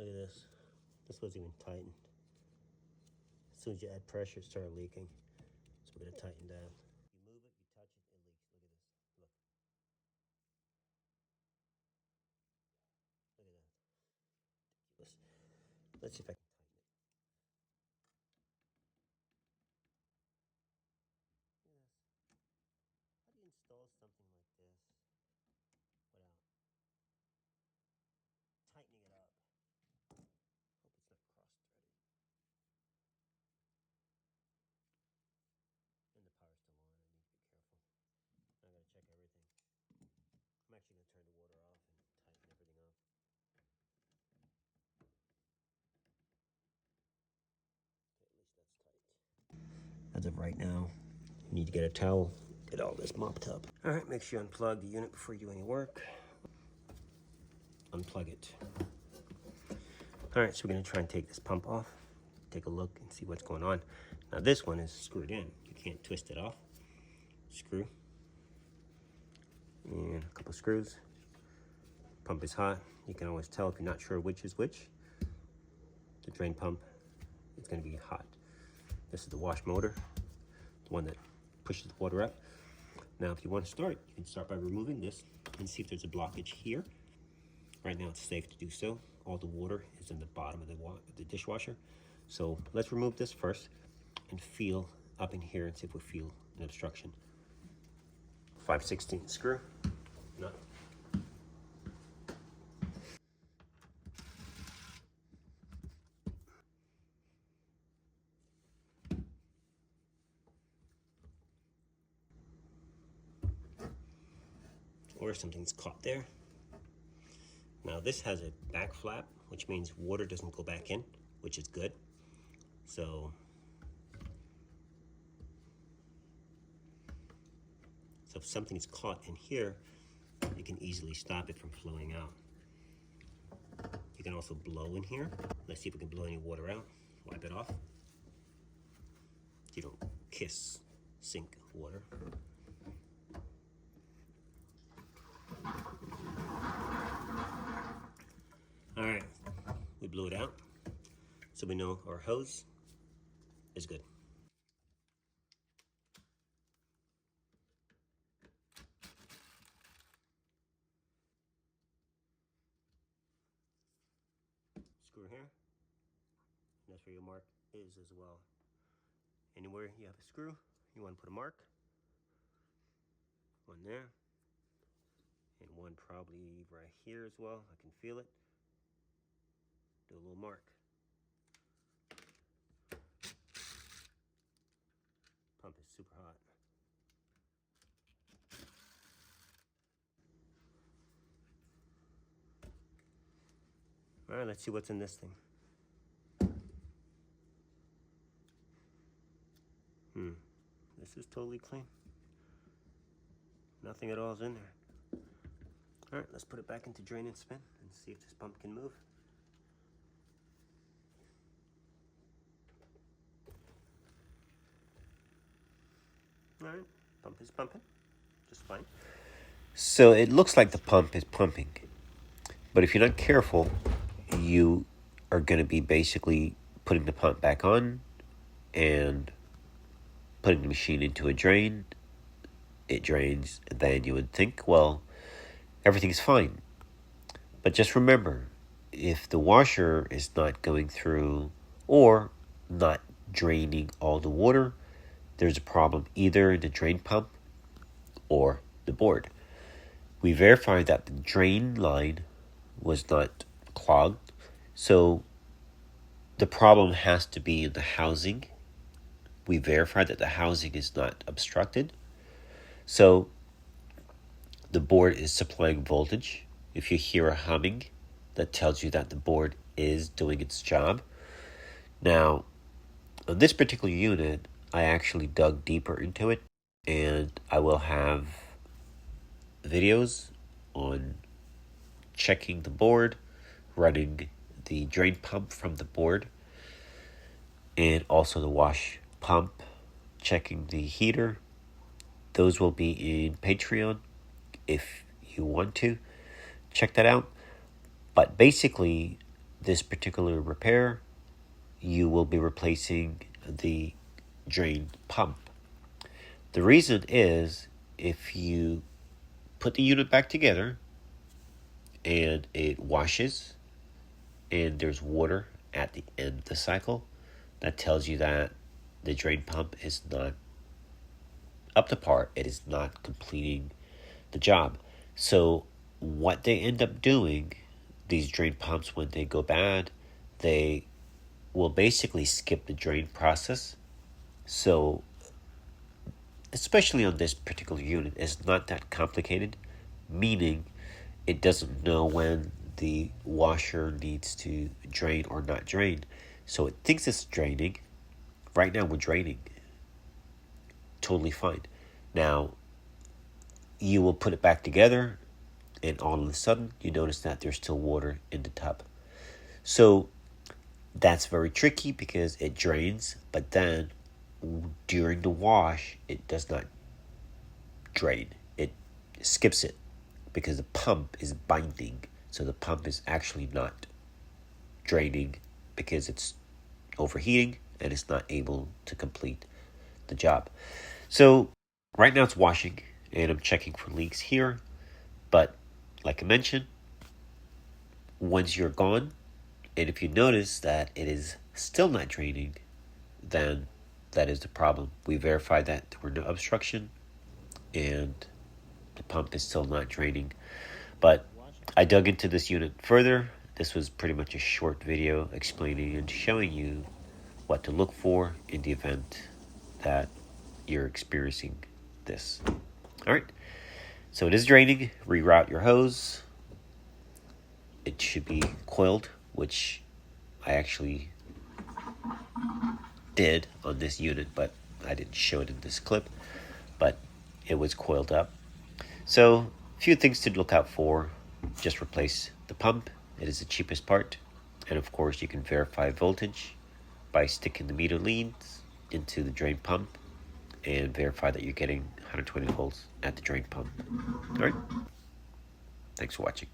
Look at this. This wasn't even tightened. As soon as you add pressure, it started leaking. So we're gonna tighten down. You move it, you touch it, it leaks. Look at this. Look. Look at that. Let's see if I can tighten it. Look at this. How do you install something like this without tightening it up? Hope it's not cross-threaded. And the power's still on. I need to be careful. I gotta check everything. I'm actually gonna turn the water off and tighten everything up. Okay, at least that's tight. As of right now, you need to get a towel, get all this mopped up. All right, make sure you unplug the unit before you do any work. Unplug it. All right, so we're gonna try and take this pump off, take a look and see what's going on. Now this one is screwed in. You can't twist it off. Screw. And a couple screws. Pump is hot. You can always tell if you're not sure which is which. The drain pump, it's gonna be hot. This is the wash motor, the one that pushes the water up. Now, if you want to start, you can start by removing this and see if there's a blockage here. Right now, it's safe to do so. All the water is in the bottom of the dishwasher. So let's remove this first and feel up in here and see if we feel an obstruction. 5/16 screw, nut. Or something's caught there. Now this has a back flap, which means water doesn't go back in, which is good. So if something is caught in here, you can easily stop it from flowing out. You can also blow in here. Let's see if we can blow any water out. Wipe it off. You don't kiss sink water. All right, we blew it out, so we know our hose is good. Screw here, and that's where your mark is as well. Anywhere you have a screw, you want to put a mark. One there, and one probably right here as well. I can feel it. Do a little mark. Pump is super hot. All right, let's see what's in this thing. This is totally clean. Nothing at all is in there. All right, let's put it back into drain and spin and see if this pump can move. All right, pump is pumping, just fine. So it looks like the pump is pumping, but if you're not careful, you are going to be basically putting the pump back on and putting the machine into a drain. It drains, and then you would think, well, everything's fine. But just remember, if the washer is not going through or not draining all the water, there's a problem either in the drain pump or the board. We verified that the drain line was not clogged, so the problem has to be in the housing. We verified that the housing is not obstructed. So the board is supplying voltage. If you hear a humming, that tells you that the board is doing its job. Now, on this particular unit, I actually dug deeper into it, and I will have videos on checking the board, running the drain pump from the board, and also the wash pump, checking the heater. Those will be in Patreon if you want to check that out. But basically, this particular repair, you will be replacing the drain pump. The reason is if you put the unit back together and it washes and there's water at the end of the cycle, that tells you that the drain pump is not up to par. It is not completing the job. So what they end up doing, these drain pumps, when they go bad, they will basically skip the drain process. So especially on this particular unit, it's not that complicated, meaning it doesn't know when the washer needs to drain or not drain. So it thinks it's draining. Right now we're draining. Totally fine. Now, you will put it back together, and all of a sudden, you notice that there's still water in the tub. So that's very tricky because it drains, but then during the wash, it does not drain. It skips it because the pump is binding. So the pump is actually not draining because it's overheating and it's not able to complete the job. So right now it's washing and I'm checking for leaks here. But like I mentioned, once you're gone, and if you notice that it is still not draining, then that is the problem. We verified that there were no obstruction and the pump is still not draining. But I dug into this unit further. This was pretty much a short video explaining and showing you what to look for in the event that you're experiencing this. All right, so it is draining. Reroute your hose. It should be coiled, which I actually did on this unit, but I didn't show it in this clip, but it was coiled up. So a few things to look out for. Just replace the pump. It is the cheapest part. And of course you can verify voltage by sticking the meter leads into the drain pump and verify that you're getting 120 volts at the drain pump. All right. Thanks for watching.